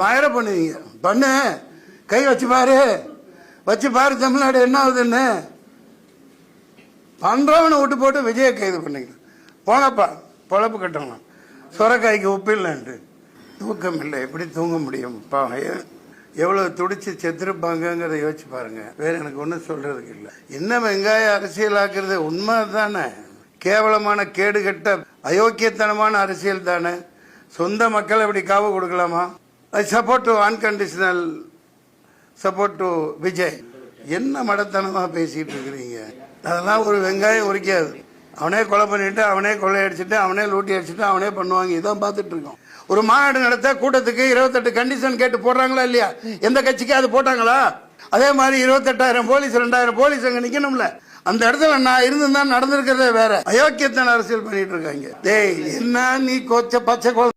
மயிர பண்ணுவீங்க பண்ணு, கை வச்சு பாரு, வச்சு பாரு தமிழ்நாடு என்ன ஆகுதுன்னு. பண்றவனை விட்டு போட்டு விஜயை கைது பண்ணிக்கணும். போங்கப்பா, பொழப்பு கட்டணும். சுரக்காய்க்கு உப்பு இல்லைன்ட்டு தூக்கம் இல்லை, எப்படி தூங்க முடியும்? எவ்வளவு துடிச்சு செத்துருப்பாங்கிறத யோசிச்சு பாருங்க. வேற எனக்கு ஒன்றும் சொல்றதுக்கு இல்லை. என்ன வெங்காய அரசியலாக்குறது உண்மை தானே? கேவலமான கேடுகட்ட அயோக்கியத்தனமான அரசியல் தானே. சொந்த மக்கள் அப்படி காவு கொடுக்கலாமா? I support to unconditional support to Vijay. என்ன மடத்தனமா பேசிட்டு இருக்கிறீங்க? அதெல்லாம் ஒரு வெங்காயம் உரிக்காது. அவனே கொலை பண்ணிட்டு, அவனே கொள்ளையடிச்சிட்டு, அவனே லூட்டி அடிச்சுட்டு, அவனே பண்ணுவாங்க. இதான் பார்த்துட்டு இருக்கோம். ஒரு மாநாடு நடத்த கூட்டத்துக்கு 28 கண்டிஷன் கேட்டு போடுறாங்களா இல்லையா? எந்த கட்சிக்கு அது போட்டாங்களா? அதே மாதிரி 28,000 போலீஸ் 2,000 போலீஸ் அங்க நிக்கணும்ல. அந்த இடத்துல நான் இருந்துதான் நடந்திருக்கிறதே வேற. அயோக்கியத்தன அரசியல் பண்ணிட்டு இருக்காங்க. டேய், என்ன நீ பச்சை